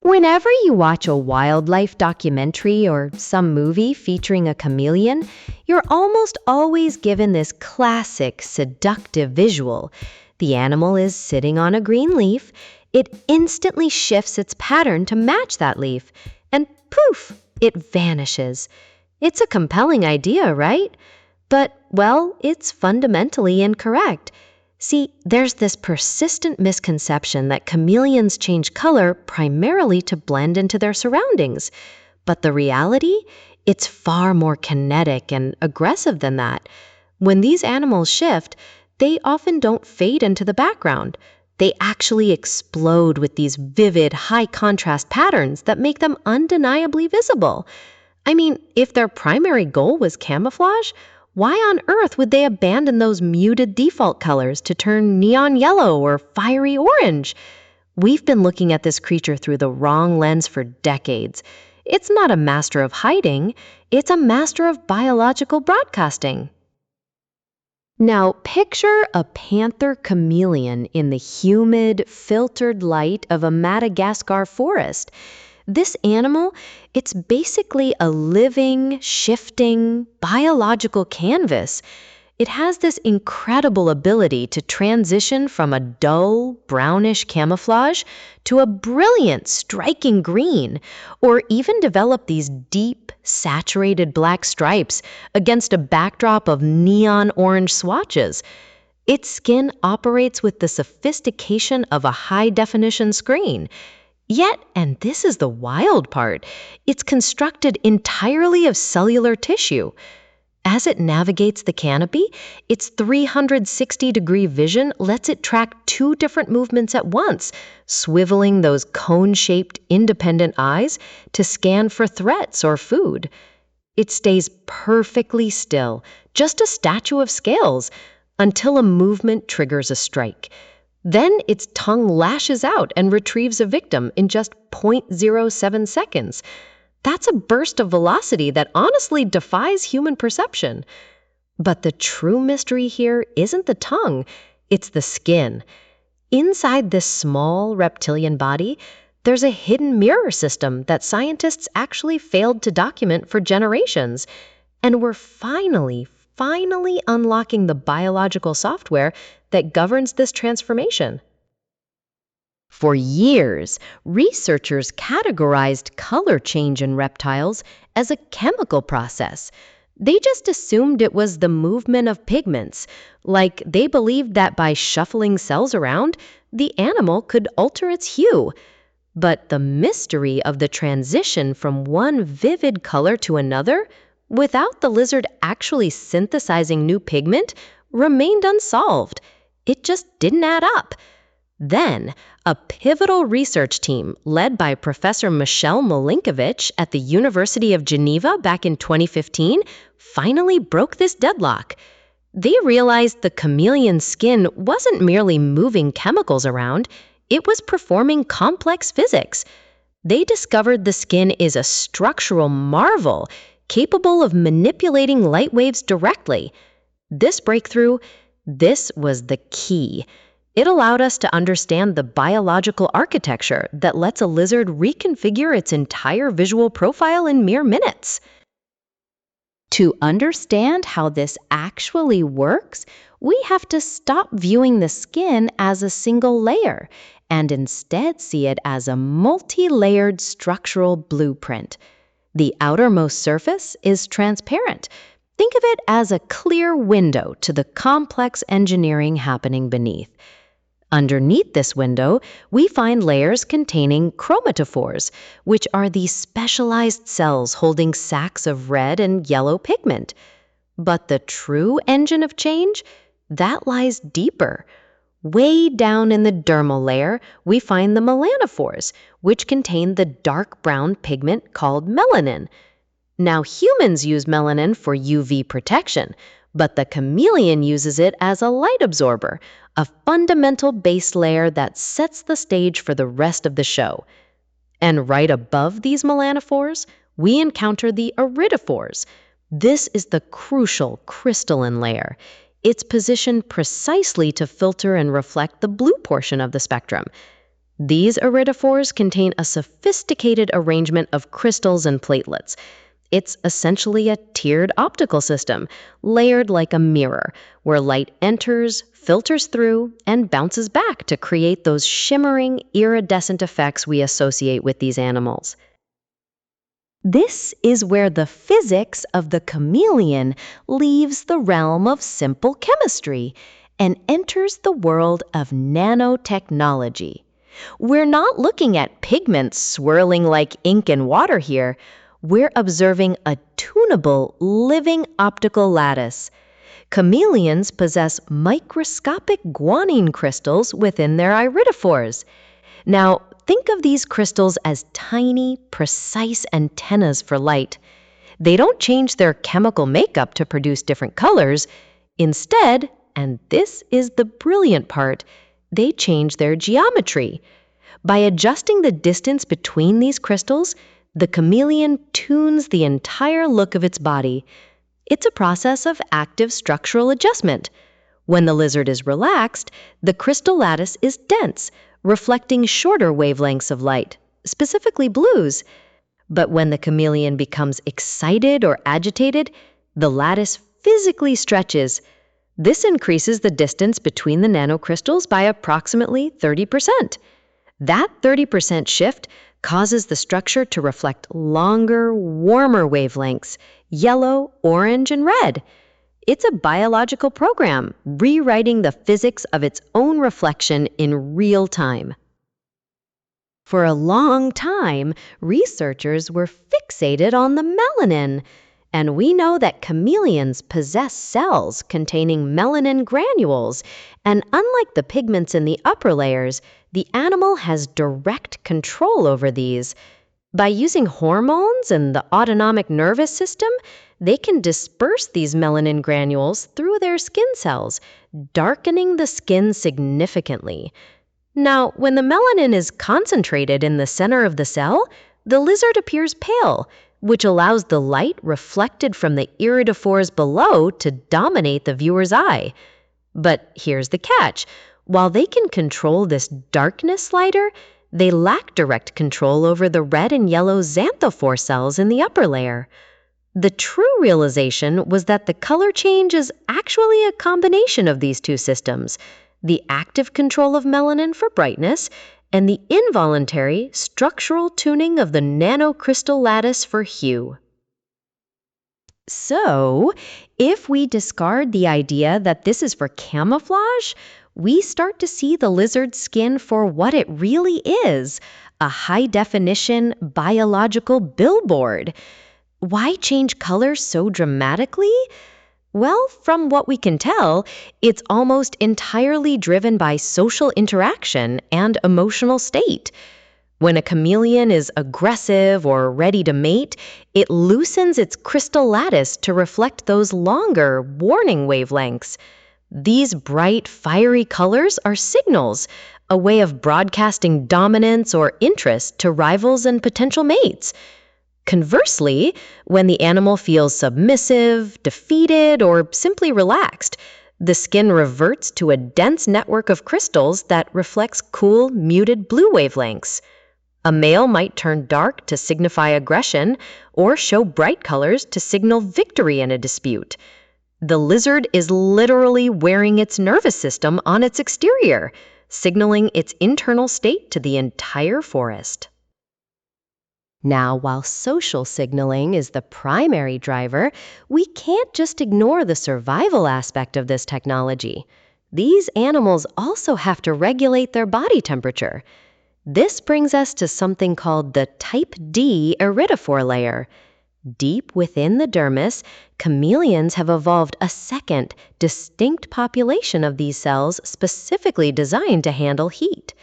Whenever you watch a wildlife documentary or some movie featuring a chameleon, you're almost always given this classic, seductive visual. The animal is sitting on a green leaf. It instantly shifts its pattern to match that leaf, and poof, it vanishes. It's a compelling idea, right? But, well, it's fundamentally incorrect. See, there's this persistent misconception that chameleons change color primarily to blend into their surroundings. But the reality? It's far more kinetic and aggressive than that. When these animals shift, they often don't fade into the background. They actually explode with these vivid, high-contrast patterns that make them undeniably visible. I mean, if their primary goal was camouflage, why on earth would they abandon those muted default colors to turn neon yellow or fiery orange? We've been looking at this creature through the wrong lens for decades. It's not a master of hiding, it's a master of biological broadcasting. Now, picture a panther chameleon in the humid, filtered light of a Madagascar forest. This animal, it's basically a living, shifting, biological canvas. It has this incredible ability to transition from a dull, brownish camouflage to a brilliant, striking green, or even develop these deep, saturated black stripes against a backdrop of neon orange swatches. Its skin operates with the sophistication of a high-definition screen. Yet, and this is the wild part, it's constructed entirely of cellular tissue. As it navigates the canopy, its 360-degree vision lets it track two different movements at once, swiveling those cone-shaped, independent eyes to scan for threats or food. It stays perfectly still, just a statue of scales, until a movement triggers a strike. Then its tongue lashes out and retrieves a victim in just 0.07 seconds. That's a burst of velocity that honestly defies human perception. But the true mystery here isn't the tongue, it's the skin. Inside this small reptilian body, there's a hidden mirror system that scientists actually failed to document for generations. And we're finally unlocking the biological software that governs this transformation. For years, researchers categorized color change in reptiles as a chemical process. They just assumed it was the movement of pigments, like they believed that by shuffling cells around, the animal could alter its hue. But the mystery of the transition from one vivid color to another, without the lizard actually synthesizing new pigment, remained unsolved. It just didn't add up. Then, a pivotal research team led by Professor Michel Milinkovic at the University of Geneva back in 2015 finally broke this deadlock. They realized the chameleon's skin wasn't merely moving chemicals around, it was performing complex physics. They discovered the skin is a structural marvel, capable of manipulating light waves directly. This breakthrough, this was the key. It allowed us to understand the biological architecture that lets a lizard reconfigure its entire visual profile in mere minutes. To understand how this actually works, we have to stop viewing the skin as a single layer and instead see it as a multi-layered structural blueprint. The outermost surface is transparent. Think of it as a clear window to the complex engineering happening beneath. Underneath this window, we find layers containing chromatophores, which are these specialized cells holding sacs of red and yellow pigment. But the true engine of change, that lies deeper. Way down in the dermal layer, we find the melanophores, which contain the dark brown pigment called melanin. Now, humans use melanin for UV protection, but the chameleon uses it as a light absorber, a fundamental base layer that sets the stage for the rest of the show. And right above these melanophores, we encounter the iridophores. This is the crucial crystalline layer. It's positioned precisely to filter and reflect the blue portion of the spectrum. These iridophores contain a sophisticated arrangement of crystals and platelets. It's essentially a tiered optical system, layered like a mirror, where light enters, filters through, and bounces back to create those shimmering, iridescent effects we associate with these animals. This is where the physics of the chameleon leaves the realm of simple chemistry and enters the world of nanotechnology. We're not looking at pigments swirling like ink and water here. We're observing a tunable, living optical lattice. Chameleons possess microscopic guanine crystals within their iridophores. Now, think of these crystals as tiny, precise antennas for light. They don't change their chemical makeup to produce different colors. Instead, and this is the brilliant part, they change their geometry. By adjusting the distance between these crystals, the chameleon tunes the entire look of its body. It's a process of active structural adjustment. When the lizard is relaxed, the crystal lattice is dense, reflecting shorter wavelengths of light, specifically blues. But when the chameleon becomes excited or agitated, the lattice physically stretches. This increases the distance between the nanocrystals by approximately 30%. That 30% shift causes the structure to reflect longer, warmer wavelengths, yellow, orange, and red. It's a biological program, rewriting the physics of its own reflection in real time. For a long time, researchers were fixated on the melanin, and we know that chameleons possess cells containing melanin granules, and unlike the pigments in the upper layers, the animal has direct control over these. By using hormones and the autonomic nervous system, they can disperse these melanin granules through their skin cells, darkening the skin significantly. Now, when the melanin is concentrated in the center of the cell, the lizard appears pale, which allows the light reflected from the iridophores below to dominate the viewer's eye. But here's the catch. While they can control this darkness slider, they lack direct control over the red and yellow xanthophore cells in the upper layer. The true realization was that the color change is actually a combination of these two systems, the active control of melanin for brightness and the involuntary structural tuning of the nanocrystal lattice for hue. So, if we discard the idea that this is for camouflage, we start to see the lizard's skin for what it really is, a high-definition biological billboard. Why change color so dramatically? Well, from what we can tell, it's almost entirely driven by social interaction and emotional state. When a chameleon is aggressive or ready to mate, it loosens its crystal lattice to reflect those longer, warning wavelengths. These bright, fiery colors are signals, a way of broadcasting dominance or interest to rivals and potential mates. Conversely, when the animal feels submissive, defeated, or simply relaxed, the skin reverts to a dense network of crystals that reflects cool, muted blue wavelengths. A male might turn dark to signify aggression or show bright colors to signal victory in a dispute. The lizard is literally wearing its nervous system on its exterior, signaling its internal state to the entire forest. Now, while social signaling is the primary driver, we can't just ignore the survival aspect of this technology. These animals also have to regulate their body temperature. This brings us to something called the type D iridophore layer. Deep within the dermis, chameleons have evolved a second, distinct population of these cells specifically designed to handle heat.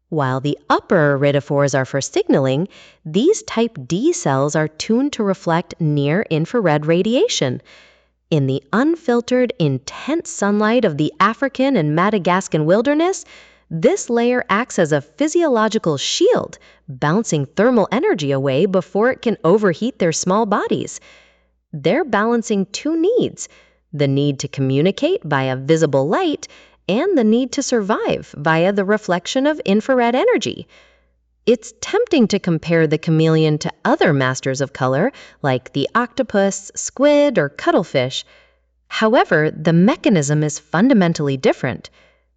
While the upper iridophores are for signaling, these type D cells are tuned to reflect near-infrared radiation. In the unfiltered, intense sunlight of the African and Madagascan wilderness, this layer acts as a physiological shield, bouncing thermal energy away before it can overheat their small bodies. They're balancing two needs, the need to communicate via visible light and the need to survive via the reflection of infrared energy. It's tempting to compare the chameleon to other masters of color, like the octopus, squid, or cuttlefish. However, the mechanism is fundamentally different.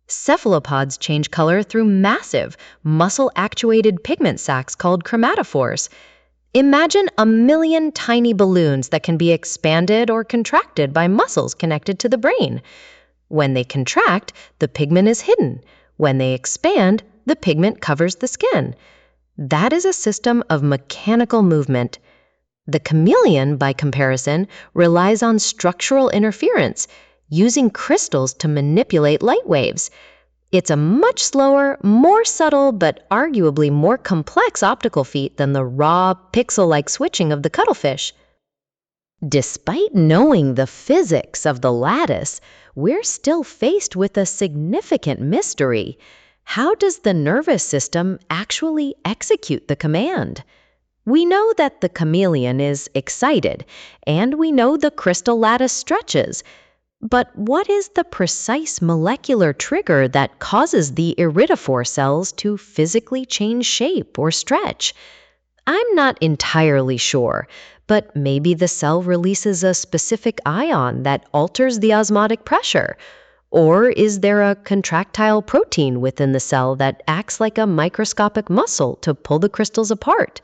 Cephalopods change color through massive, muscle-actuated pigment sacs called chromatophores. Imagine a million tiny balloons that can be expanded or contracted by muscles connected to the brain. When they contract, the pigment is hidden. When they expand, the pigment covers the skin. That is a system of mechanical movement. The chameleon, by comparison, relies on structural interference, using crystals to manipulate light waves. It's a much slower, more subtle, but arguably more complex optical feat than the raw, pixel-like switching of the cuttlefish. Despite knowing the physics of the lattice, we're still faced with a significant mystery. How does the nervous system actually execute the command? We know that the chameleon is excited, and we know the crystal lattice stretches. But what is the precise molecular trigger that causes the iridophore cells to physically change shape or stretch? I'm not entirely sure, but maybe the cell releases a specific ion that alters the osmotic pressure. Or is there a contractile protein within the cell that acts like a microscopic muscle to pull the crystals apart?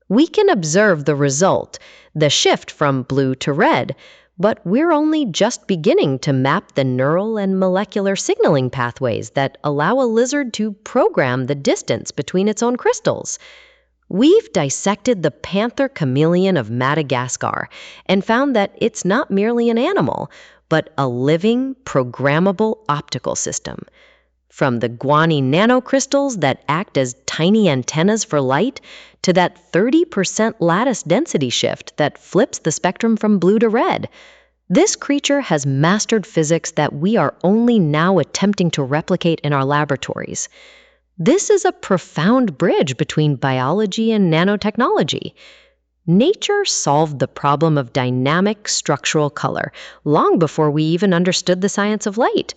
We can observe the result, the shift from blue to red, but we're only just beginning to map the neural and molecular signaling pathways that allow a lizard to program the distance between its own crystals. We've dissected the panther chameleon of Madagascar and found that it's not merely an animal, but a living, programmable optical system. From the Guanine nanocrystals that act as tiny antennas for light to that 30% lattice density shift that flips the spectrum from blue to red, this creature has mastered physics that we are only now attempting to replicate in our laboratories. This is a profound bridge between biology and nanotechnology. Nature solved the problem of dynamic structural color long before we even understood the science of light.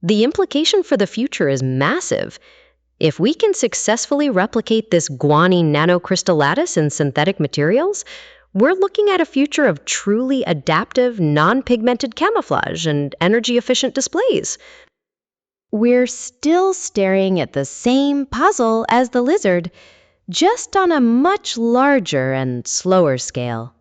The implication for the future is massive. If we can successfully replicate this guanine nanocrystal lattice in synthetic materials, we're looking at a future of truly adaptive, non-pigmented camouflage and energy-efficient displays. We're still staring at the same puzzle as the lizard, just on a much larger and slower scale.